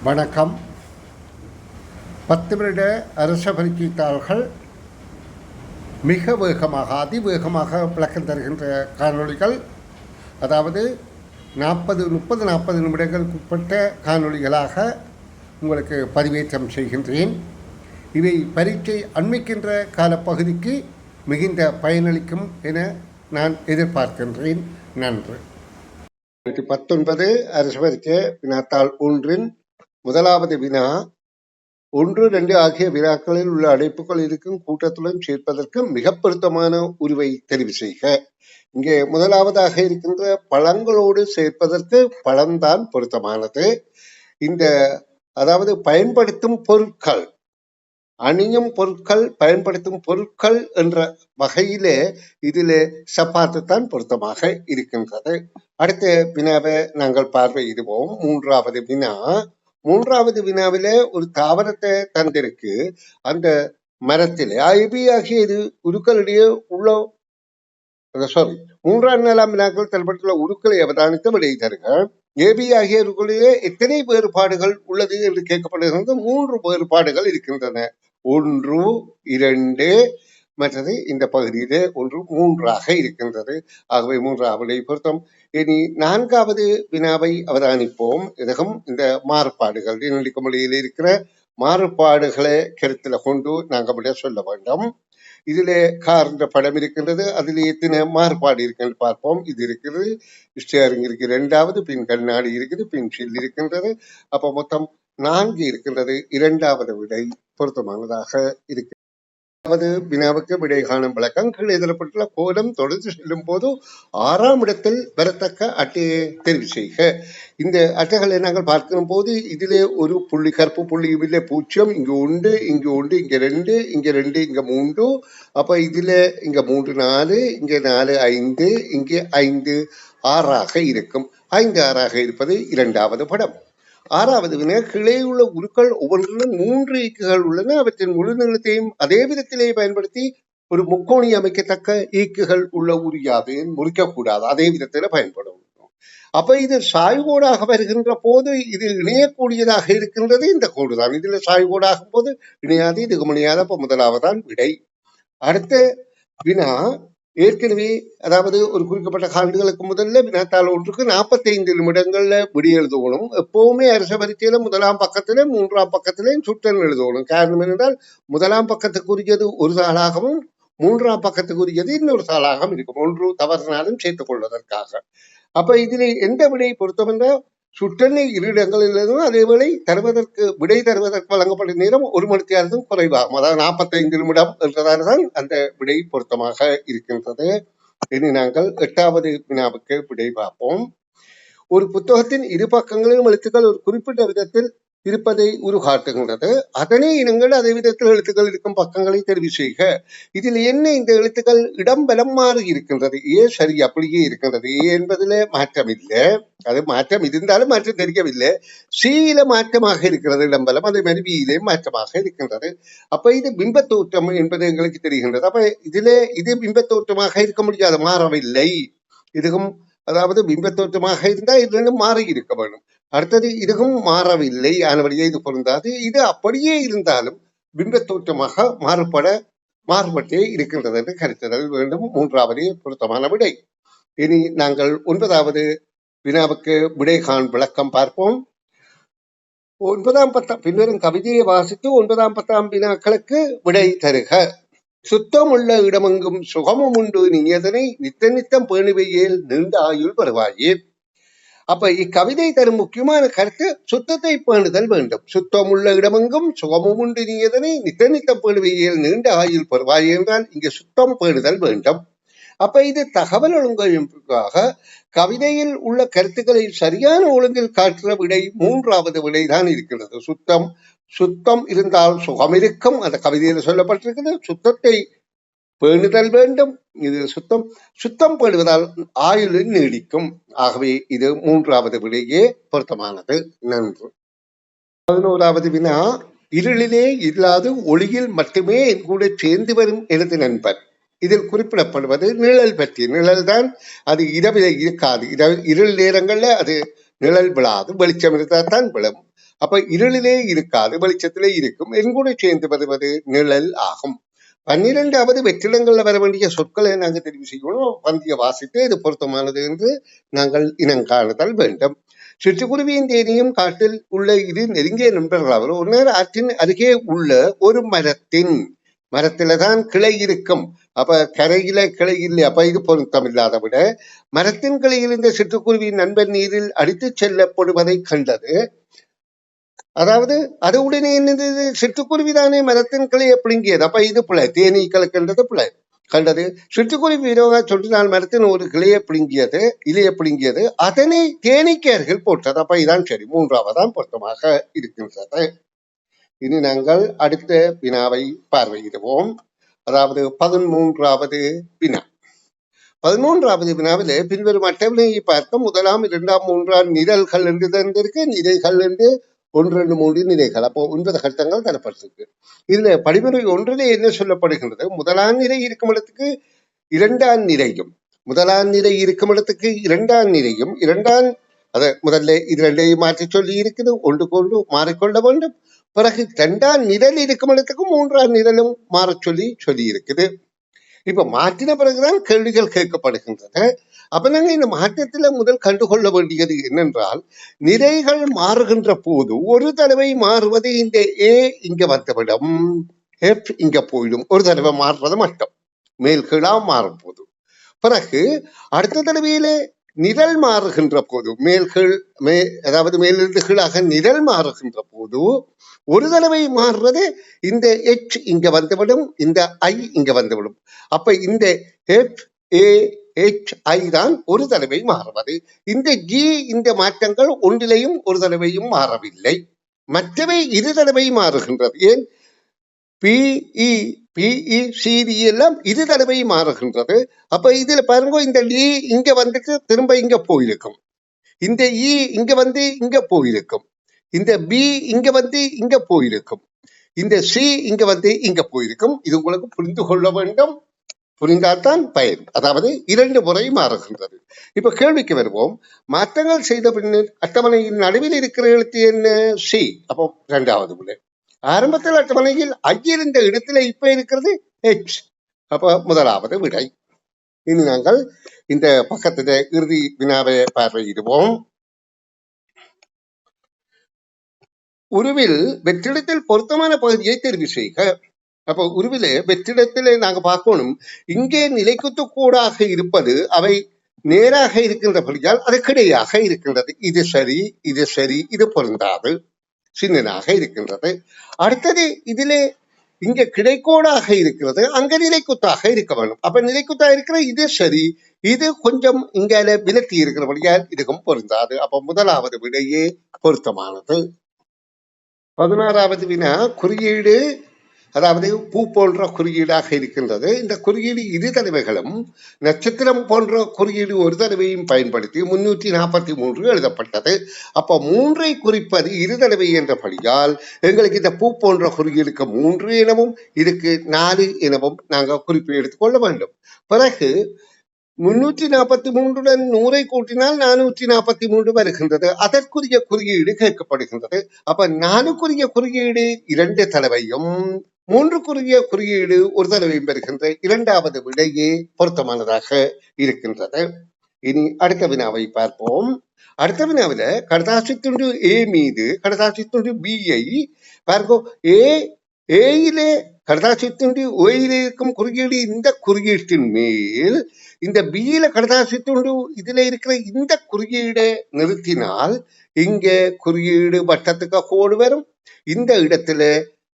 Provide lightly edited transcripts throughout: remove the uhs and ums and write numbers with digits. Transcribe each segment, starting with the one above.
வணக்கம். 10 வருட அரச பரீட்சைத்தாள்கள் மிக வேகமாக அதிவேகமாக விளக்கம் தருகின்ற காணொளிகள், அதாவது 30-40 நிமிடங்களுக்கு உட்பட்ட காணொளிகளாக உங்களுக்கு பதிவேற்றம் செய்கின்றேன். இவை பரீட்சை அண்மிக்கின்ற காலப்பகுதிக்கு மிகுந்த பயனளிக்கும் என நான் எதிர்பார்க்கின்றேன். நன்றி. 19 அரச பரீட்சை வினாத்தாள் 1 முதலாவது வினா, 1, 2 ஆகிய வினாக்களில் உள்ள அடைப்புகள் இருக்கும் கூட்டத்துடன் சேர்ப்பதற்கு மிக பொருத்தமான உருவை தெரிவு செய்க. இங்கே முதலாவதாக இருக்கின்ற பழங்களோடு சேர்ப்பதற்கு பழம்தான் பொருத்தமானது. அதாவது பயன்படுத்தும் பொருட்கள், அணியும் பொருட்கள், பயன்படுத்தும் பொருட்கள் என்ற வகையிலே இதிலே சப்பாத்து தான் பொருத்தமாக இருக்கின்றது. அடுத்த வினாவை நாங்கள் பார்வையிடுவோம். மூன்றாவது வினாவிலே ஒரு தாவரத்தை தந்திருக்கு. அந்த மரத்திலே ஐபி ஆகிய இது உருக்களிடையே உள்ள மூன்றாம் நாளாம் வினாக்கள் தரப்பட்டுள்ள உருக்களை அவதானித்து விடை தருக. ஏபி ஆகிய உருக்களிலே எத்தனை வேறுபாடுகள் உள்ளது என்று கேட்கப்படுகிறது. 3 வேறுபாடுகள் இருக்கின்றன. 1, 2, மற்றது இந்த பகுதியிலே 1, 3ஆக இருக்கின்றது. ஆகவே 3ஆவது பொருத்தம். இனி 4வது வினாவை அவதானிப்போம். இதுவும் இந்த மாறுபாடுகள், இணைக்க மொழியில் இருக்கிற மாறுபாடுகளை கருத்தில் கொண்டு நாங்கள் விட சொல்ல வேண்டும். இதிலே கார் என்ற படம் இருக்கின்றது. அதில் எத்தனை மாறுபாடு இருக்குன்னு பார்ப்போம். இது இருக்கிறது, ஸ்டியரிங் இருக்கு 2வது, பின் கண்ணாடி இருக்குது, பின் ஷில் இருக்கின்றது. அப்போ மொத்தம் 4 இருக்கின்றது. 2வது விடை பொருத்தமானதாக இருக்கு. வினாவுக்கு விடை காணும் விளக்கம் கீழே எழுதப்பட்டுள்ள கோலம் தொடர்ந்து செல்லும் போது 6ஆம் இடத்தில் வரத்தக்க அட்டையை தெரிவு செய்க. இந்த அட்டைகளை நாங்கள் பார்க்கிற போது இதிலே ஒரு புள்ளி, கருப்பு புள்ளி இதிலே 0, இங்கு 1, இங்கு 1, இங்க 2, இங்க 2, இங்க 3. அப்ப இதுல இங்க 3, 4, இங்க 4, 5, இங்கே 5, 6ஆக இருக்கும். 5, 6ஆக இருப்பது 2வது படம். 6வது வினா, கீழே உள்ள உருக்கள் ஒவ்வொன்றிலும் 3 ஈக்குகள் உள்ளன. அவற்றின் முழு நீளத்தையும் அதே விதத்திலே பயன்படுத்தி ஒரு முக்கோணி அமைக்கத்தக்க ஈக்குகள் உள்ள உரியாது, முறிக்கக்கூடாது, அதே விதத்தில பயன்படும். அப்ப இது சாய்கோடாக வருகின்ற போது இது இணையக்கூடியதாக இருக்கின்றது. இந்த கோடுதான் இதுல சாய்கோடாகும் போது இணையாது, இதுக்கு முடியாது. அப்ப முதலாவதான் விடை. அடுத்த வினா, ஏற்கனவே அதாவது ஒரு குறிக்கப்பட்ட ஆண்டுகளுக்கு முதல்ல வினாத்தாள் 1க்கு 45 நிமிடங்கள்ல விடி எழுதணும். எப்பவுமே அரச பரீட்சையில 1ஆம் பக்கத்திலே 3ஆம் பக்கத்திலேயும் சுற்றல் எழுதணும். காரணம் என்னென்றால், 1ஆம் பக்கத்துக்குரியது ஒரு தாளாகவும் 3ஆம் பக்கத்துக்குரியது இன்னொரு தாளாகவும் இருக்கும். 1 தவறினாலும் சேர்த்துக் கொள்வதற்காக. அப்ப இதில் எந்த விடை பொருத்தம் என்றால், சுற்றலை 2 இடங்களில் எழுதணும். அதேவேளை விடை தருவதற்கு வழங்கப்படும் நேரம் 1 மணி நேரத்தும் குறைவாகும். அதாவது 45 நிமிடம் என்றதால்தான் அந்த விடை பொருத்தமாக இருக்கின்றது. இனி நாங்கள் 8வது வினாவுக்கு விடை பார்ப்போம். ஒரு புத்தகத்தின் இரு பக்கங்களிலும் எழுத்துக்கள் ஒரு குறிப்பிட்ட விதத்தில் இருப்பதை உருகாட்டுகின்றது. அதனை இனங்கள் அதே விதத்தில் எழுத்துக்கள் இருக்கும் பக்கங்களை தெரிவு செய்க. இதில் என்ன, இந்த எழுத்துக்கள் இடம் பலம் மாறி இருக்கின்றது. ஏ சரி அப்படியே இருக்கின்றது. ஏ என்பதில் மாற்றம் இல்லை, அது மாற்றம் இருந்தாலும் மாற்றம் தெரியவில்லை. சியில மாற்றமாக இருக்கிறது இடம்பலம், அதே மாதிரி பியிலே மாற்றமாக இருக்கின்றது. அப்ப இது பிம்பத்தோற்றம் என்பது எங்களுக்கு தெரிகின்றது. அப்ப இது பிம்பத்தோற்றமாக இருக்க முடியாது, மாறவில்லை. இதுவும் அதாவது பிம்பத்தோற்றமாக இருந்தால் இது ரெண்டும் மாறி இருக்க வேண்டும். அடுத்தது இதுவும் மாறவில்லை, ஆனபடியே இது பொருந்தாது. இது அப்படியே இருந்தாலும் பிம்பத்தோற்றமாக மாறுபட்டே இருக்கின்றது என்று கருத்துதல் வேண்டும். 3வது பொருத்தமான விடை. இனி நாங்கள் 9வது வினாவுக்கு விடை காண் விளக்கம் பார்ப்போம். 9ஆம் 10 பின்வரும் கவிதையை வாசித்து 9ஆம் 10ஆம் வினாக்களுக்கு விடை தருக. சுத்தம் உள்ள இடமெங்கும் சுகமும் உண்டு, நீ அதனை நித்த நித்தம் பேணுவையேல் நீண்ட ஆயுள் பெறுவாயே. அப்ப இக்கவிதை தரும் முக்கியமான கருத்து சுத்தத்தை பேணுதல் வேண்டும். சுத்தம் உள்ள இடமெங்கும் சுகமும் உண்டு, நீ அதனை நித்த நித்தம் பேணுவையேல் நீண்ட ஆயுள் பெறுவாயே என்றால் இங்கு சுத்தம் பேணுதல் வேண்டும். அப்ப இது தகவல் ஒழுங்கமைப்புக்காக கவிதையில் உள்ள கருத்துக்களை சரியான ஒழுங்கில் காட்டுற விடை 3வது விடை தான் இருக்கிறது. சுத்தம் இருந்தால் சுகம் இருக்கும். அந்த கவிதையில் சொல்லப்பட்டிருக்கிறது. சுத்தத்தை பேணுதல் வேண்டும். இது சுத்தம் பேணுவதால் ஆயுளில் நீடிக்கும். ஆகவே இது 3வது விடையே பொருத்தமானது. நன்று. 11வது வினா, இருளிலே இல்லாது ஒளியில் மட்டுமே என் கூட சேர்ந்து வரும் எனது நண்பர். இதில் குறிப்பிடப்படுவது நிழல் பற்றி. நிழல் தான், அது இரவிலே இருக்காது. இருள் நேரங்கள்ல அது நிழல் விழாது, வெளிச்சம் இருந்தால் தான் விழும். அப்ப இருளிலே இருக்காது, வெளிச்சத்திலே இருக்கும். என்கூட சேர்ந்து வருவது நிழல் ஆகும். 12வது வெற்றிடங்கள்ல வர வேண்டிய சொற்களை நாங்கள் தெரிவு செய்யணும். பந்திய வாசித்து இது பொருத்தமானது என்று நாங்கள் இனங்காணுதல் வேண்டும். சிட்டுக்குருவியின் தேனியும் காட்டில் உள்ள இது நெருங்கிய நண்பர்கள் அவர். ஒரு நேரம் ஆற்றின் அருகே உள்ள ஒரு மரத்தில தான் கிளை இருக்கும். அப்ப கரையில கிளை இல்லை. அப்ப இது பொருத்தம் இல்லாத விட மரத்தின் கிளையில் இந்த சிட்டுக்குருவியின் நண்பன் நீரில் அடித்து செல்லப்படுவதை கண்டது. அதாவது அது உடனே என்னது, சிட்டுக்குருவிதானே மரத்தின் கிளையை பிடுங்கியது. அப்ப இது பிள்ளை, தேனீக்களுக்குன்றது பிள்ளை கண்டது. சிட்டுக்குருவி விரோகா சொல்லினால் மரத்தின் ஒரு கிளையை பிடுங்கியது, இலையை பிடுங்கியது, அதனை தேனீக்கு அருகில் போட்டது. அப்ப இதான் சரி, 3ஆவதான் பொருத்தமாக இருக்கின்றது. இனி நாங்கள் அடுத்த வினாவை பார்வையிடுவோம். அதாவது 13வது வினா. 13வது வினாவிலே பின்வரும் அட்டவணையை பார்க்க 1ஆம் 2ஆம் 3ஆம் நிரல்கள் என்று தந்திருக்கு, நிரைகள் என்று 1 2 3 நிரைகள். அப்போ 9 கட்டங்கள் தரப்பட்டிருக்கு. இதுல படிமுறை 1லே என்ன சொல்லப்படுகின்றது, முதலாம் நிரை இருக்கும் இடத்துக்கு 2ஆம் நிரையும், முதலாம் நிரை இருக்கும் இடத்துக்கு 2ஆம் நிரையும், முதல்ல இது 2ஐயும் மாற்றி சொல்லி இருக்குது, ஒன்றுக்கொன்று மாறிக்கொள்ள வேண்டும். பிறகு 2ஆம் நிரல் இருக்கும் இடத்துக்கு 3ஆம் நிரலும் மாற சொல்லி இருக்குது. இப்ப மாற்றின பிறகுதான் கேள்விகள் கேட்கப்படுகின்றன. அப்ப நாங்க இந்த மாற்றத்துல முதல் கண்டுகொள்ள வேண்டியது என்னென்றால், நிறைகள் மாறுகின்ற போது ஒரு தடவை மாறுவது இந்த ஏ இங்க வந்துவிடும், எஃப் இங்க போயிடும். ஒரு தடவை மாறுறது மட்டும் மேல் கீழா மாறும் போது. பிறகு அடுத்த தடவையிலே நிரல் மாறுகின்ற போது அதாவது மேலிருந்து கீழாக நிரல் மாறுகின்ற போது ஒரு தடவை மாறுறது இந்த எச் இங்க வந்துவிடும், இந்த ஐ இங்க வந்துவிடும். அப்ப இந்த எஃப் ஏ எச் ஐ தான் ஒரு தடவை மாறுவது. இந்த ஜி இந்த மாற்றங்கள் ஒன்றிலையும் ஒரு தடவையும் மாறவில்லை. மற்றவை இரு தடவை மாறுகின்றது. ஏன் பிஇ சிடி எல்லாம் இரு தடவை மாறுகின்றது. அப்ப இதுல பாருங்க, இந்த டி இங்க வந்துட்டு திரும்ப இங்க போயிருக்கும், இந்த இ இங்க வந்து இங்க போயிருக்கும், இந்த பி இங்க வந்து இங்க போயிருக்கும், இந்த சி இங்க வந்து இங்க போயிருக்கும். இது உங்களுக்கு புரிந்து கொள்ள வேண்டும், புரிந்தால்தான் பயன். அதாவது 2 முறை மாறுகின்றது. இப்ப கேள்விக்கு வருவோம். மாற்றங்கள் செய்த பின்னர் அட்டவணையின் நடுவில் இருக்கிற எழுத்து என்ன, சி. அப்போ 2வது விடை. ஆரம்பத்தில் அட்டவணையில் ஐ இருந்த இடத்துல இப்ப இருக்கிறது எச். அப்ப 1வது விடை. இனி நாங்கள் இந்த பக்கத்துல இறுதி வினாவை பார்வையிடுவோம். உருவில் வெற்றிடத்தில் பொருத்தமான பகுதியை தெரிவு செய்க. அப்போ உருவிலே வெற்றிடத்திலே நாங்க பார்க்கணும், இங்கே நிலைக்குத்து கூடாக இருப்பது அவை நேராக இருக்கின்றபடியால் அது கிடையாக இருக்கின்றது. இது சரி, இது சரி, இது பொருந்தாது, சின்னனாக இருக்கின்றது. அடுத்தது இதிலே இங்க கிடைக்கோடாக இருக்கிறது, அங்க நிலைக்குத்தாக இருக்க வேண்டும். அப்ப நிலைக்குத்தாக இருக்கிற இது சரி, இது கொஞ்சம் இங்கால விலக்கி இருக்கிறபடியால் இதுக்கும் பொருந்தாது. அப்ப 1வது விடையே பொருத்தமானது. 16வது வினா, குறியீடு அதாவது பூ போன்ற குறியீடாக இருக்கின்றது. இந்த குறியீடு இரு தடவைகளும் நட்சத்திரம் போன்ற குறியீடு ஒரு தடவையும் பயன்படுத்தி 343 எழுதப்பட்டது. அப்ப 3ஐ குறிப்பது இரு தடவை என்றபடியால் எங்களுக்கு இந்த பூ போன்ற குறியீடுக்கு 3 எனவும் இதுக்கு 4 எனவும் நாங்கள் குறிப்பு எடுத்துக்கொள்ள வேண்டும். பிறகு 343 100ஐ கூட்டினால் 443 வருகின்றது. அதற்குரிய குறியீடு கேட்கப்படுகின்றது. அப்ப 4க்குரிய குறியீடு 2 தடவையும் 3க்குரிய குறியீடு ஒரு தடவையும் பெறுகின்ற 2வது விடையே பொருத்தமானதாக இருக்கின்றது. இனி அடுத்த வினாவை பார்ப்போம். அடுத்த வினாவில கடதாசி துண்டு ஏ மீது கடதாசி துண்டு பியை பார்ப்போம். ஏயிலே கடதாசி துண்டு ஓயிலே இருக்கும் குறியீடு இந்த குறியீட்டின் மேல் இந்த பியில கடதாசி துண்டு இதுல இருக்கிற இந்த குறியீடை நிறுத்தினால் இங்க குறியீடு வட்டத்துக்கு கோடு வரும். இந்த இடத்துல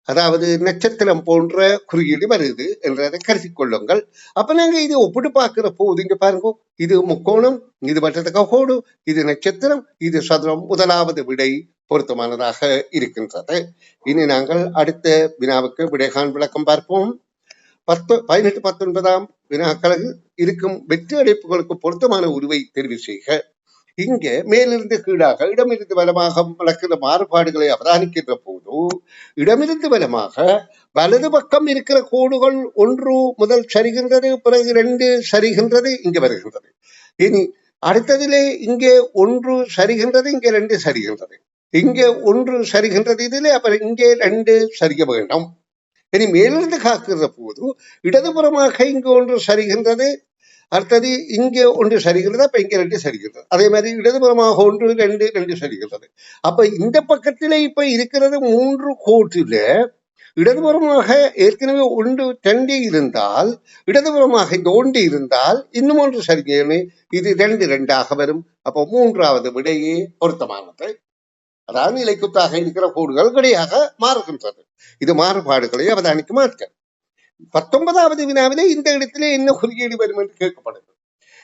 அதாவது நட்சத்திரம் போன்ற குறியீடு வருது என்றதை கருதி கொள்ளுங்கள். அப்ப நாங்க இது ஒப்பிட்டு பார்க்கிற போது இங்க பாருங்க, இது முக்கோணம், இது வட்டத்துக்கு கோடு, இது நட்சத்திரம், இது சதுரம். 1வது விடை பொருத்தமானதாக இருக்கின்றது. இனி நாங்கள் அடுத்த வினாவுக்கு விடைகான் விளக்கம் பார்ப்போம். 18 19ஆம் வினாக்களில் இருக்கும் வெற்றி அடைப்புகளுக்கு பொருத்தமான உருவை தெரிவு செய்க. இங்க மேலிருந்து கீழாக இடமிருந்து வலமாக நடக்கிற மாறுபாடுகளை அவதானிக்கின்ற போது இடமிருந்து வலமாக வலது பக்கம் இருக்கிற கோடுகள் 1 முதல் சரிகின்றது, பிறகு 2 சரிகின்றது, இங்க வருகின்றது. இனி அடுத்ததிலே இங்கே ஒன்று சரிகின்றது, இங்கே ரெண்டு சரிகின்றது, இங்கே ஒன்று சரிகின்றது, இதிலே அப்புறம் இங்கே ரெண்டு சரிய வேண்டும். இனி மேலிருந்து காக்கிற போது இடதுபுறமாக இங்கு ஒன்று சரிகின்றது, அடுத்தது இங்கே ஒன்று சரிகின்றது, அப்ப இங்க ரெண்டு சரிகின்றது. அதே மாதிரி இடதுபுறமாக ஒன்று ரெண்டு ரெண்டு சரிகின்றது. அப்ப இந்த பக்கத்திலே இப்ப இருக்கிறது 3 கோட்டில இடதுபுறமாக ஏற்கனவே ஒன்று ரெண்டு இருந்தால், இடதுபுறமாக இந்த ஒன்று இருந்தால் இன்னும் ஒன்று சரிங்கன்னு இது 2 2ஆக வரும். அப்போ 3வது விடையே பொருத்தமானது. அதாவது நிலைக்குத்தாக இருக்கிற கோடுகள் கிடையாக மாறுகின்றது. இது மாறுபாடுகளை அவதானிக்க மாட்டேன். 19வது வினாவிலே இந்த இடத்திலே என்ன குறியீடு வரும் என்று கேட்கப்படுது.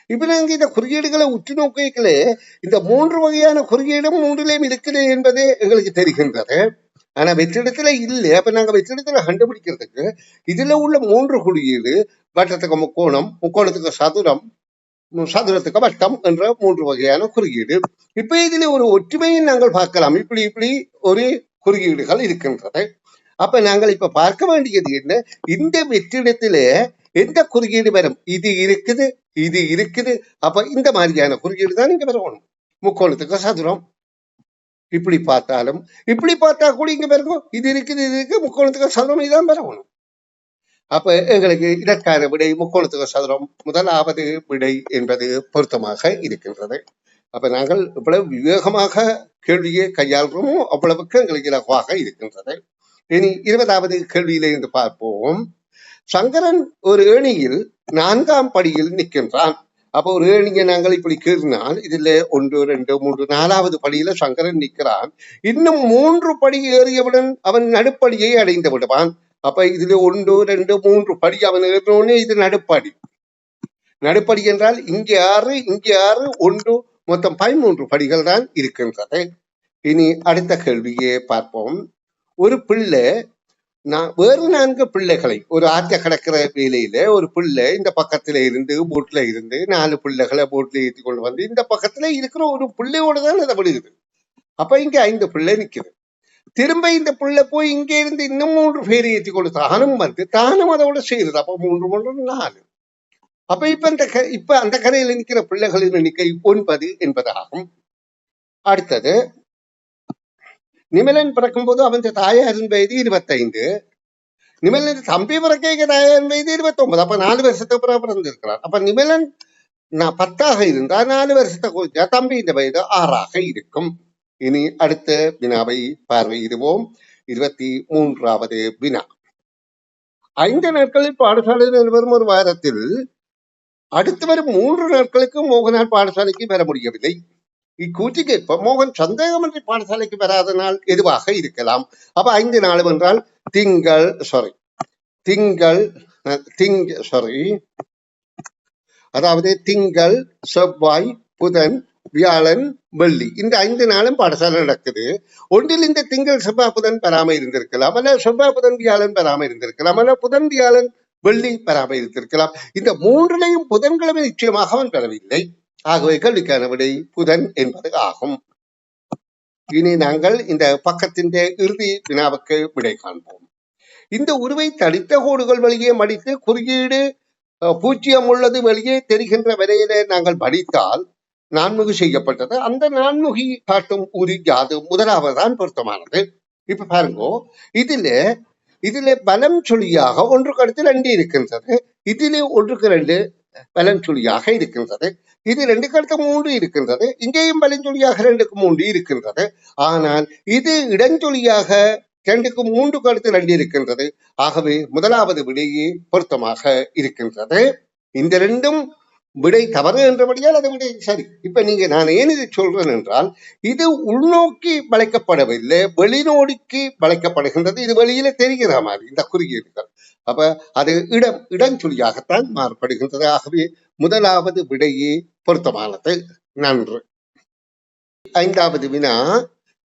இப்ப நாங்க இந்த குறியீடுகளை உற்று நோக்கிகளே இந்த 3 வகையான குறியீடும் 3லேயும் இருக்குது என்பதே எங்களுக்கு தெரிகின்றது. ஆனா வெற்றிடத்துல இல்லை. அப்ப நாங்க வெற்றிடத்துல கண்டுபிடிக்கிறதுக்கு இதுல உள்ள 3 குறியீடு, வட்டத்துக்கு முக்கோணம், முக்கோணத்துக்கு சதுரம், சதுரத்துக்கு வட்டம் என்ற 3 வகையான குறியீடு. இப்ப இதுல ஒரு ஒற்றுமையை நாங்கள் பார்க்கலாம். இப்படி இப்படி ஒரு குறியீடுகள் இருக்கின்றது. அப்ப நாங்கள் இப்ப பார்க்க வேண்டியது என்ன, இந்த வெற்றிடத்திலே எந்த குறியீடு வரும், இது இருக்குது இது இருக்குது, அப்ப இந்த மாதிரியான குறியீடு தான் இங்க வரணும். முக்கோணத்துக்கு சதுரம் இப்படி பார்த்தாலும், இப்படி பார்த்தா கூட இங்க வரும், இது இருக்குது இது இருக்கு, முக்கோணத்துக்கு சதுரம் இதான் வரணும். அப்ப எங்களுக்கு இதற்கான விடை முக்கோணத்துக்கு சதுரம் 1வது விடை என்பது பொருத்தமாக இருக்கின்றது. அப்ப நாங்கள் இவ்வளவு விவேகமாக கேள்வியை கையாளுறோமோ அவ்வளவுக்கு எங்களுக்கு இலகுவாக இருக்கின்றது. இனி 20வது கேள்வியிலிருந்து பார்ப்போம். சங்கரன் ஒரு ஏணியில் 4ஆம் படியில் நிற்கின்றான். அப்ப ஒரு ஏணியை நாங்கள் இப்படி கீறினால் இதுல 1 2 3 4வது படியில சங்கரன் நிற்கிறான். இன்னும் 3 படி ஏறியவுடன் அவன் நடுப்படியை அடைந்து விடுவான். அப்ப இதுல 1 2 3 படி அவன் ஏறினோடனே இது நடுப்படி. நடுப்படி என்றால் இங்கே 6 இங்கே 6 1 மொத்தம் 13 படிகள் தான் இருக்கின்றது. இனி அடுத்த கேள்வியை பார்ப்போம். ஒரு பிள்ளை வேறு 4 பிள்ளைகளை, ஒரு ஆற்ற கடக்கிற வேலையில ஒரு பிள்ளை இந்த பக்கத்துல இருந்து போட்ல இருந்து 4 பிள்ளைகளை போட்ல ஏற்றி கொண்டு வந்து இந்த பக்கத்துல இருக்கிற ஒரு பிள்ளையோட தான் அதை விடுகிறது. அப்ப இங்க 5 பிள்ளை நிக்குது. திரும்ப இந்த பிள்ளை போய் இங்க இருந்து இன்னும் 3 பேரை ஏற்றி கொண்டு தானும் வந்து தானும் அதோட செய்யுது. அப்ப 3 3 4. அப்ப இப்ப அந்த கரையில நிற்கிற பிள்ளைகளின் எண்ணிக்கை 9 என்பதாகும். அடுத்தது, நிமலன் பிறக்கும் போது அவன் தாயாரின் வயது 25. நிமலன் தம்பி பிறக்க தாயாரின் வயது 29. அப்ப 4 வருஷத்துக்கு பிறகு பிறந்திருக்கிறார். அப்ப நிமலன் 10ஆக இருந்தா 4 வருஷத்தை குறிச்சா தம்பியின் வயது 6ஆக இருக்கும். இனி அடுத்த வினாவை பார்வையிடுவோம். 23வது வினா. 5 நாட்களில் பாடசாலையில் வரும் ஒரு வாரத்தில் அடுத்து வரும் 3 நாட்களுக்கு மோகனால் பாடசாலைக்கு வர முடியவில்லை. இக்கூற்றுக்கு இப்ப மோகன் சந்தேகமின்றி பாடசாலைக்கு வராத நாள் எதுவாக இருக்கலாம். அப்ப 5 நாள் என்றால் அதாவது திங்கள், செவ்வாய், புதன், வியாழன், வெள்ளி, இந்த 5 நாளும் பாடசாலை நடக்குது. ஒன்றில் இந்த திங்கள் செவ்வாய் புதன் பெறாம இருந்திருக்கலாம், அல்ல செவ்வாய் புதன் வியாழன் பெறாம இருந்திருக்கலாம், அல்ல புதன் வியாழன் வெள்ளி பெறாம இருந்திருக்கலாம். இந்த 3லையும் புதன்கிழமை நிச்சயமாக அவன் பெறவில்லை. ஆகவே கேள்விக்கான விடை புதன் என்பது ஆகும். இனி நாங்கள் இந்த பக்கத்தின் இறுதி வினாவுக்கு விடை காண்போம். இந்த உருவை தடித்த கோடுகள் வழியே மடித்து குறியீடு 0 உள்ளது வெளியே தெரிகின்ற வரையில நாங்கள் படித்தால் நான்முகி செய்யப்பட்டது. அந்த நான்முகி காட்டும் உரி யாது? 1வதுதான் பொருத்தமானது. இப்ப பாருங்க, இதுல பலம் சொல்லியாக 1க்கு அடுத்து 2 இருக்கின்றது. இதிலே 1க்கு 2 பலன் சொல்லியாக இருக்கின்றது. இது 2க்கு அடுத்து 3 இருக்கின்றது. இங்கேயும் பலன் சொல்லியாக 2க்கு 3 இருக்கின்றது. ஆனால் இது இடஞ்சொலியாக 2க்கு 3க்கு அடுத்து 2 இருக்கின்றது. ஆகவே 1வது விடையே பொருத்தமாக இருக்கின்றது. இந்த 2ம் விடை தவறு என்றபடியால் அது விடை சரி. இப்ப நீங்க நான் ஏன் இதை சொல்றேன் என்றால், இது உள்நோக்கி வளைக்கப்படவில்லை, வெளிநோக்கி வளைக்கப்படுகின்றது. இது வெளியில தெரிகிற மாதிரி இந்த குறியீடுகள். அப்ப அது இடஞ்சொலியாகத்தான் மாறுபடுகின்றது. ஆகவே 1வது விடையே பொருத்தமானது. நன்று. 5வது வினா.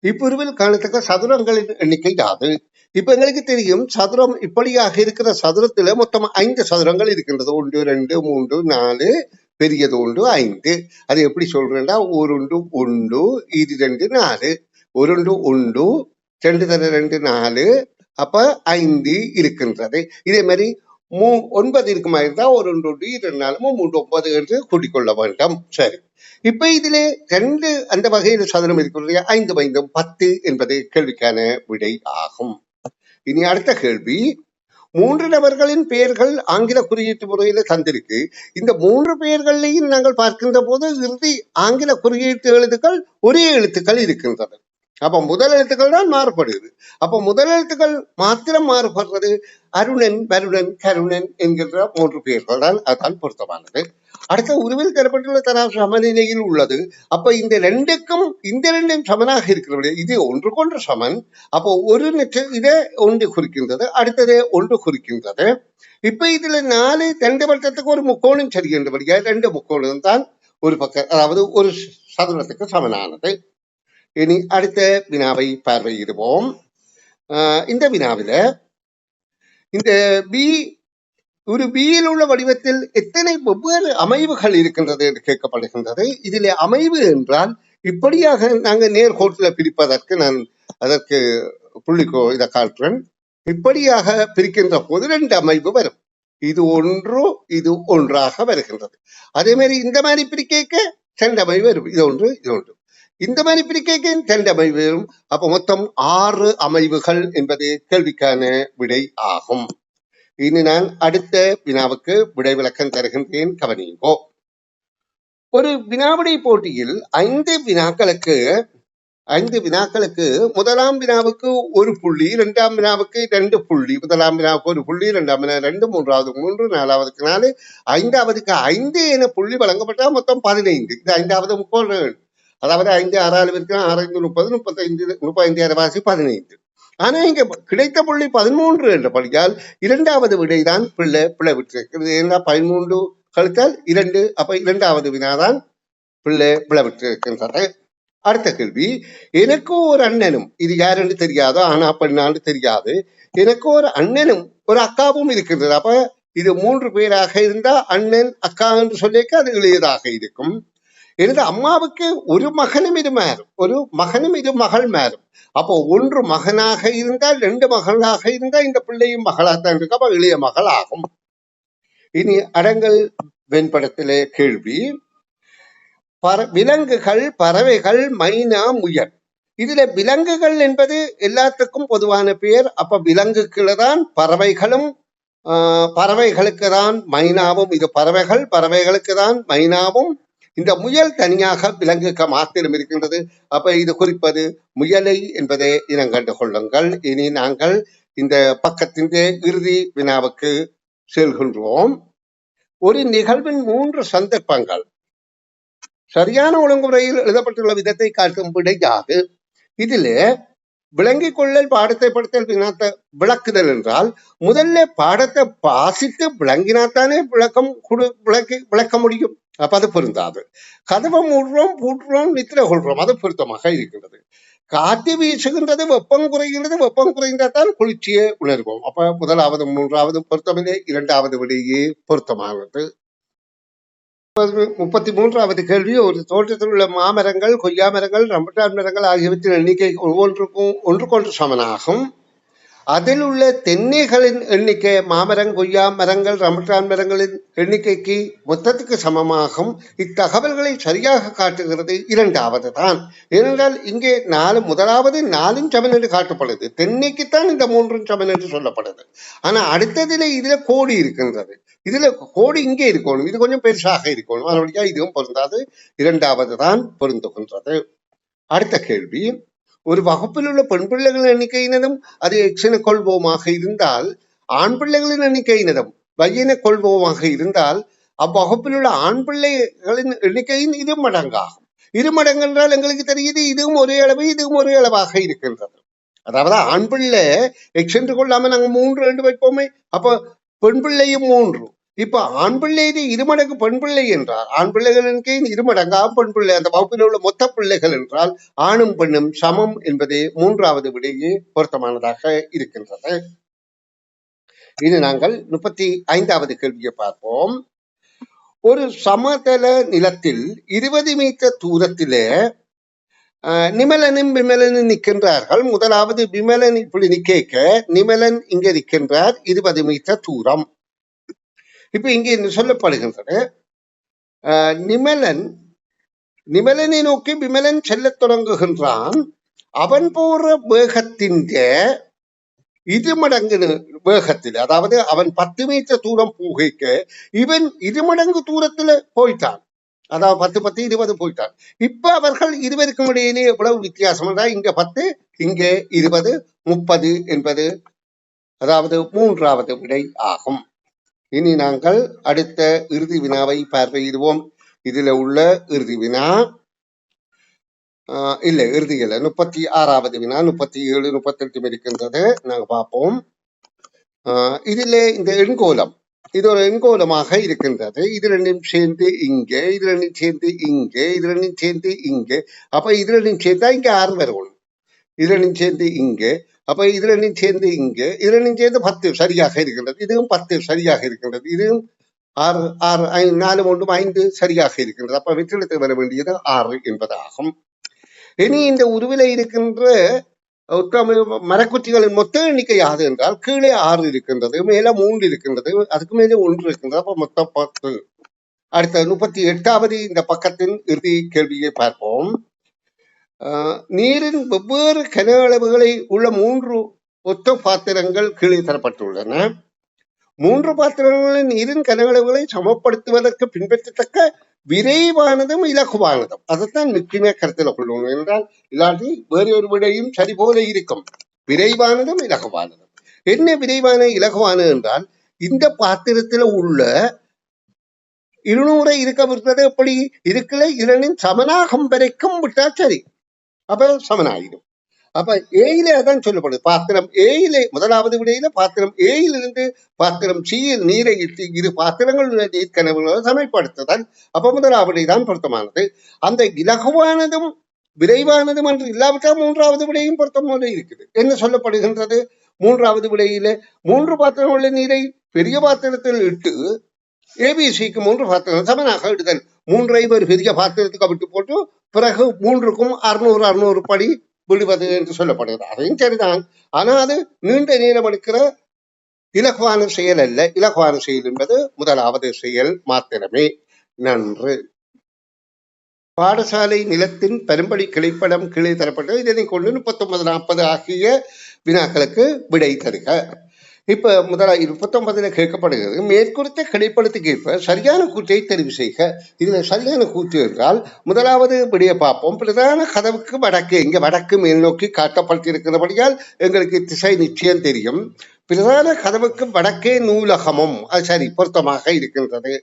இப்பிரிவில் காணத்தக்க சதுரங்களின் எண்ணிக்கை யாது? இப்ப எங்களுக்கு தெரியும், சதுரம் இப்படியாக இருக்கிற சதுரத்துல மொத்தம் 5 சதுரங்கள் இருக்கின்றது. 1 2 3 4, பெரியது 1 5. அது எப்படி சொல்றேன்னா, 1 1 இது 2 4, 1 1 2 தர 2 4, அப்ப 5 இருக்கின்றது. இதே மாதிரி 9 இருக்குமா இருந்தா ஒரு 1 2 4 3 9 என்று கூட்டிக் கொள்ள வேண்டும். சரி, இப்ப இதிலே 2 அந்த வகையில் சதுரம் இருக்கிறது. 5 5 10 என்பது கேள்விக்கான விடை ஆகும். இனி அடுத்த கேள்வி, 3 நபர்களின் பெயர்கள் ஆங்கில குறியீட்டு முறையில தந்திருக்கு. இந்த 3 பெயர்களையும் நாங்கள் பார்க்கின்ற போது இறுதி ஆங்கில குறியீட்டு எழுத்துக்கள் ஒரே எழுத்துக்கள் இருக்கின்றது. அப்ப முதல் எழுத்துக்கள் தான் மாறுபடுது. அப்ப முதல் எழுத்துக்கள் மாத்திரம் மாறுபடுறது. அருணன், வருணன், கருணன் என்கின்ற 3 பெயர்கள் தான், அதான் பொருத்தமானது. அடுத்த உருவில் தரப்பட்டுள்ள தராசு சமநிலையில் உள்ளது. அப்ப இந்த ரெண்டும் சமனாக இருக்கிறது. இது ஒன்றுக்கொன்று சமன். அப்போ ஒரு இதை ஒன்று குறிக்கின்றது, அடுத்தது ஒன்று குறிக்கின்றது. இப்ப இதுல 4 2 வட்டத்துக்கு ஒரு முக்கோணம் சரிகின்றபடியா 2 முக்கோணம் தான் ஒரு பக்கம், அதாவது ஒரு சதுரத்துக்கு சமனானது. இனி அடுத்த வினாவை பார்வையிடுவோம். இந்த வினாவில இந்த ஒரு பியில் உள்ள வடிவத்தில் எத்தனை வெவ்வேறு அமைவுகள் இருக்கின்றது என்று கேட்கப்படுகின்றது. இதிலே அமைவு என்றால் இப்படியாக நாங்கள் நேர்கோட்டில் பிரிப்பதற்கு நான் அதற்கு புள்ளிக்கோ இதை காட்டுறேன். இப்படியாக பிரிக்கின்ற போது 2 அமைவு வரும். இது ஒன்று, இது ஒன்றாக வருகின்றது. அதே மாதிரி இந்த மாதிரி பிரிக்க 2 அமைவு வரும். இது ஒன்று, இது ஒன்று. இந்த மாதிரி பிரிக்க 2 அமைவு வரும். அப்ப மொத்தம் 6 அமைவுகள் என்பது கேள்விக்கான விடை ஆகும். இனி நான் அடுத்த வினாவுக்கு விடை விளக்கம் தருகின்றேன், கவனியுங்கோ. ஒரு வினாவிடை போட்டியில் 5 வினாக்களுக்கு முதலாம் வினாவுக்கு 1 புள்ளி, 2ஆம் வினாவுக்கு 2 புள்ளி, முதலாம் வினாவுக்கு 1 புள்ளி, 2ஆம் வினா 2, 3வது 3, 4வதுக்கு 4, 5வதுக்கு 5 என புள்ளி வழங்கப்பட்டால் மொத்தம் 15. இது 5வது முக்கோணம். அதாவது 5 6 இருக்கு, 6 5 30, 35 வாசி 15. ஆனா இங்க கிடைத்த புள்ளி 13 என்றபடியால் 2வது விடைதான் பிழை விட்டிருக்கிறது. ஏன்னா 13 கழித்தால் 2, அப்ப 2வது வினாதான் பிழை விட்டிருக்கின்றது. அடுத்த கேள்வி, எனக்கு ஒரு அண்ணனும், இது யாருன்னு தெரியாது, ஆனா பெண்ணான்னு தெரியாது, எனக்கு ஒரு அண்ணனும் ஒரு அக்காவும் இருக்கின்றது. அப்ப இது 3 பேராக இருந்தா அண்ணன் அக்கா என்று சொல்லிக்க அது எளியதாக இருக்கும். எனது அம்மாவுக்கு ஒரு மகனும் இது மாறும், ஒரு மகனும் இது மகள் மாறும். அப்போ 1 மகனாக இருந்தால் 2 மகளாக இருந்தா இந்த பிள்ளையும் மகளாகத்தான் இருக்கு. அப்ப எளிய மகள் ஆகும். இனி அடங்கல் வெண்படத்திலே கேள்வி, விலங்குகள், பறவைகள், மைனா, முயல். இதுல விலங்குகள் என்பது எல்லாத்துக்கும் பொதுவான பெயர். அப்ப விலங்குகளை தான் பறவைகளும், பறவைகளுக்கு தான் மைனாவும். இது பறவைகள், பறவைகளுக்கு தான் மைனாவும். இந்த முயல் தனியாக விலங்குக்கு மாத்திரம் இருக்கின்றது. அப்ப இது குறிப்பது முயலை என்பதை இனங்கண்டு கொள்ளுங்கள். இனி நாங்கள் இந்த பக்கத்தின் இறுதி வினாவுக்கு செல்கின்றோம். ஒரு நிகழ்வின் 3 சந்தர்ப்பங்கள் சரியான ஒழுங்குமுறையில் எழுதப்பட்டுள்ள விதத்தை காட்டும் விடை யாது? இதிலே விளங்கிக் கொள்ளல், பாடத்தை படுத்தல், விளக்குதல் என்றால் முதல்ல பாடத்தை வாசித்து விளங்கினாத்தானே விளக்க முடியும். அப்ப அது பொருந்தாது. கதவை மூடுறோம், பூட்டுறோம், நித்திர கொள்றோம், அது பொருத்தமாக இருக்கின்றது. காற்று வீசுகின்றது, வெப்பம் குறைகின்றது, வெப்பம் குறைந்தால்தான் குளிர்ச்சியை உணர்வோம். அப்ப 1வது 3வது பொருத்தமில்லை, 2வது விடையே பொருத்தமானது. 33வது கேள்வி, ஒரு தோட்டத்தில் உள்ள மாமரங்கள், கொய்யா மரங்கள், ரம்பட்டான் மரங்கள் ஆகியவற்றின் எண்ணிக்கை ஒன்றுக்கொன்று சமனாகும். அதில் உள்ள தென்னைகளின் எண்ணிக்கை மாமரம், கொய்யா மரங்கள், ரம்பட்டான் மரங்களின் எண்ணிக்கைக்கு மொத்தத்துக்கு சமமாகும். இத்தகவல்களை சரியாக காட்டுகிறது 2வது தான். ஏனென்றால் இங்கே 1வது 4 சமன் என்று காட்டப்படுது. தென்னைக்குத்தான் இந்த 3 சமன் என்று சொல்லப்படுது. ஆனா அடுத்ததுல இதுல கோடி இருக்கின்றது. இதுல கோடி இங்கே இருக்கணும், இது கொஞ்சம் பெருசாக இருக்கணும். அதனுடைய இதுவும் பொருந்தாது, 2வது தான் பொருந்துகின்றது. அடுத்த கேள்வி, ஒரு வகுப்பில் உள்ள பெண் பிள்ளைகளின் எண்ணிக்கையினதும் அது எக்ஸென கொள்வோமாக இருந்தால், ஆண் பிள்ளைகளின் எண்ணிக்கையினதும் வையென கொள்வோமாக இருந்தால், அவ்வகுப்பில் உள்ள ஆண் பிள்ளைகளின் எண்ணிக்கையின் 2 மடங்காகும். 2 மடங்கு என்றால் எங்களுக்கு தெரியுது, இதுவும் ஒரே அளவு, இதுவும் ஒரே அளவாக இருக்கின்றது. அதாவது ஆண் பிள்ளை எக்ஸ் என்று கொள்ளாம நாங்க 3 என்று வைப்போமே, அப்ப பெண் பிள்ளையும் 3. இப்ப ஆண் பிள்ளை 2 மடங்கு பெண் பிள்ளை என்றால், ஆண் பிள்ளைகளுக்கு 2 மடங்காம் பெண் பிள்ளை. அந்த வகுப்பில் உள்ள மொத்த பிள்ளைகள் என்றால் ஆணும் பெண்ணும் சமம் என்பதே 3வது விடையே பொருத்தமானதாக இருக்கின்றது. இது நாங்கள் 35வது கேள்வியை பார்ப்போம். ஒரு சமதள நிலத்தில் 20 மீட்டர் தூரத்திலே நிமலனும் விமலனும் நிற்கின்றார்கள். முதலாவது விமலன் இப்படி நிற்க, நிமலன் இங்க நிற்கின்றார் 20 மீட்டர் தூரம். இப்ப இங்கே என்ன சொல்லப்படுகின்றது, நிமலனை நோக்கி விமலன் செல்லத் தொடங்குகின்றான். அவன் போற வேகத்தின் இருமடங்கு வேகத்தில், அதாவது அவன் 10 மீட்டர் தூரம் போகிக்க இவன் இருமடங்கு தூரத்துல போயிட்டான். அதாவது 10 10 20 போயிட்டான். இப்ப அவர்கள் இருவருக்கும் இடையிலே எவ்வளவு வித்தியாசம் என்றால், இங்க 10 இங்கே 20 30 என்பது அதாவது 3வது விடை ஆகும். இனி நாங்கள் அடுத்த இறுதி வினாவை பார்வையிடுவோம். இதுல உள்ள இறுதி வினா இல்லை, இறுதி இல்லை, 36வது வினா. 37 38 இருக்கின்றது, நாங்க பார்ப்போம். இதுல இந்த எண்கோலம், இது ஒரு எண்கோலமாக இருக்கின்றது. இது ரெண்டும் சேர்ந்து இங்கே, இது ரெண்டும் சேர்ந்து இங்கே, இது ரெண்டும் சேர்ந்து இங்கே. அப்ப இது ரெண்டும் சேர்த்தா இங்க 6 வரணும். இது ரெண்டும் சேர்ந்து இங்கே, அப்ப இது ரெண்டும் சேர்ந்து இங்கே, இது ரெண்டும் சேர்ந்து 10 சரியாக இருக்கின்றது. இதுவும் 10 சரியாக இருக்கின்றது. இதுவும் 6 6 4 1 5 சரியாக இருக்கின்றது. அப்ப வெற்றிடத்தை வர வேண்டியது 6 என்பதாகும். இனி இந்த உருவில இருக்கின்ற மரக்குற்றிகளின் மொத்த எண்ணிக்கை யாது என்றால், கீழே 6 இருக்கின்றது, மேல 3 இருக்கின்றது, அதுக்கு மேலே 1 இருக்கின்றது. அப்ப மொத்தம் 10. அடுத்த 38வது இந்த பக்கத்தின் இறுதி கேள்வியை பார்ப்போம். நீரின் வெவ்வேறு கன அளவுகளை உள்ள 3 ஒத்த பாத்திரங்கள் கீழே தரப்பட்டுள்ளன. 3 பாத்திரங்களின் நீரின் கன அளவுகளை சமப்படுத்துவதற்கு பின்பற்றத்தக்க விரைவானதும் இலகுவானதும், அதைத்தான் முக்கியமே கருத்தில் கொள்ளணும். என்றால் இல்லாட்டி வேறு ஒரு விடையும் சரி போல இருக்கும். விரைவானதும் இலகுவானதும். என்ன விரைவான இலகுவானது என்றால், இந்த பாத்திரத்துல உள்ள 200 இருக்க விடுறது எப்படி இருக்கல, இரண்டின் சமனாகும் வரைக்கும் விட்டா சரி, அப்ப சமனாயிடும். அப்ப ஏயிலே அதான் சொல்லப்படுது. பாத்திரம் ஏயிலே முதலாவது விடையில பாத்திரம் ஏயிலிருந்து பாத்திரம் சியில் நீரை இட்டு 2 பாத்திரங்களுடைய நீர்க்கனவுகளை சமைப்படுத்துதல். அப்ப முதலாவது தான் பொருத்தமானது. அந்த இலகுவானதும் விரைவானதும் என்று இல்லாவிட்டால் 3வது விடையும் பொருத்தம் போல இருக்குது. என்ன சொல்லப்படுகின்றது, 3வது விடையில 3 பாத்திரங்களுடைய நீரை பெரிய பாத்திரத்தில் இட்டு ஏபிசிக்கு 3 பாத்திரங்கள் சமனாக இடுதல். 3ஐ ஒரு பெரிய பாத்திரத்துக்கு விட்டு போட்டு பிறகு 3க்கும் 600 படி விடுவது என்று சொல்லப்படுகிறது. அதையும் சரிதான். ஆனா அது நீண்ட நேரம் எடுக்கிற இலகுவான செயல் அல்ல. இலகுவான செயல் என்பது முதலாவது செயல் மாத்திரமே. நன்று. பாடசாலை நிலத்தின் பெரும்படி கிளைப்படம் கீழே தரப்பட்டது. இதனை கொண்டு 39 40 ஆகிய வினாக்களுக்கு விடை தருக. இப்ப 39 கேட்கப்படுகிறது, மேற்குறித்த கிடைப்படத்துக்கு ஏற்ப சரியான கூற்றை தெரிவு செய்க. இதுல சரியான கூற்று என்றால், முதலாவது விடைய பார்ப்போம். பிரதான கதவுக்கு வடக்கு, இங்க வடக்கு மேல் நோக்கி காட்டப்பட்டிருக்கிறபடியால் எங்களுக்கு திசை நிச்சயம் தெரியும். பிரதான கதவுக்கு வடக்கே நூலகமும், அது சரி, பொருத்தமாக இருக்கின்றது.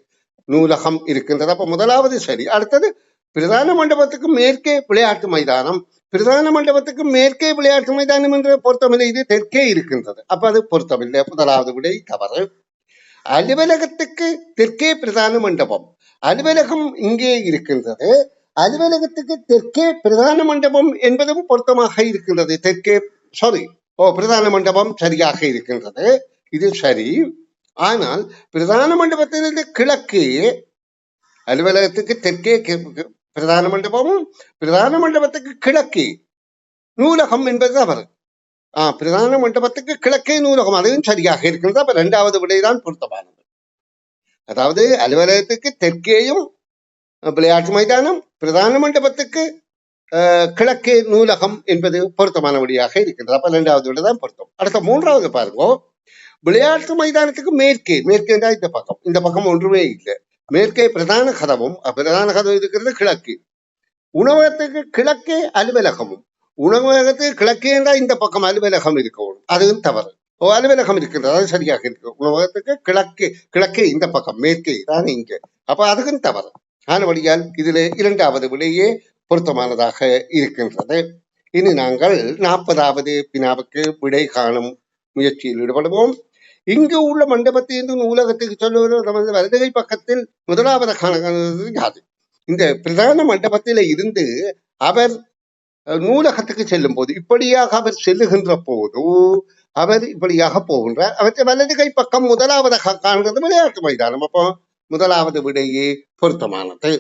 நூலகம் இருக்கின்றது. அப்ப முதலாவது சரி. அடுத்தது பிரதான மண்டபத்துக்கு மேற்கே விளையாட்டு மைதானம். பிரதான மண்டபத்துக்கு மேற்கே விளையாட்டு மைதானம் என்ற பொருத்தமில்லை, இது தெற்கே இருக்கின்றது. அப்ப அது பொருத்தமில்லை. முதலாவது விடை தவறு. அலுவலகத்துக்கு தெற்கே பிரதான மண்டபம், அலுவலகம் இங்கே இருக்கின்றது. அலுவலகத்துக்கு தெற்கே பிரதான மண்டபம் என்பதும் பொருத்தமாக இருக்கின்றது. தெற்கே பிரதான மண்டபம் சரியாக இருக்கின்றது. இது சரி. ஆனால் பிரதான மண்டபத்திலிருந்து கிழக்கே, அலுவலகத்துக்கு தெற்கே பிரதான மண்டபமும் பிரதான மண்டபத்துக்கு கிழக்கே நூலகம் என்பது தவறு. பிரதான மண்டபத்துக்கு கிழக்கே நூலகம், அதுவும் சரியாக இருக்கிறது. அப்ப 2வது விடைதான் பொருத்தமானது. அதாவது அலுவலகத்துக்கு தெற்கேயும் விளையாட்டு மைதானம், பிரதான மண்டபத்துக்கு கிழக்கே நூலகம் என்பது பொருத்தமான விடையாக இருக்கின்றது. அப்ப 2வது விடைதான் பொருத்தம். அடுத்த 3வது பாருங்க, விளையாட்டு மைதானத்துக்கு மேற்கே, மேற்கே தான் இந்த பக்கம், இந்த பக்கம் ஒன்றுமே இல்லை. மேற்கே பிரதான கதவும், பிரதான கதவு இருக்கிறது கிழக்கு. உணவகத்துக்கு கிழக்கே அலுவலகமும், உணவகத்துக்கு கிழக்கே என்றால் இந்த பக்கம் அலுவலகம் இருக்கணும், அதுவும் தவறு. அலுவலகம் இருக்கின்றது, அது சரியாக இருக்கு. உணவகத்துக்கு கிழக்கே இந்த பக்கம், மேற்கே தான் இங்கே, அப்ப அதுக்கும் தவறு. ஆனபடியால் இதுல 2வது விடையே பொருத்தமானதாக இருக்கின்றது. இனி நாங்கள் 40வது வினாவுக்கு விடை காணும் முயற்சியில் ஈடுபடுவோம். இங்கு உள்ள மண்டபத்திலிருந்து நூலகத்துக்கு சொல்லுவது நமது வலதுகை பக்கத்தில் முதலாவது காணது யாது? இந்த பிரதான மண்டபத்தில இருந்து அவர் நூலகத்துக்கு செல்லும் போது, இப்படியாக அவர் செல்லுகின்ற போது அவர் இப்படியாக போகின்றார். அவற்றை வலதுகை பக்கம் முதலாவதாக காண்கிறது விளையாட்டு மைதானம். அப்போ முதலாவது விடையே பொருத்தமானது.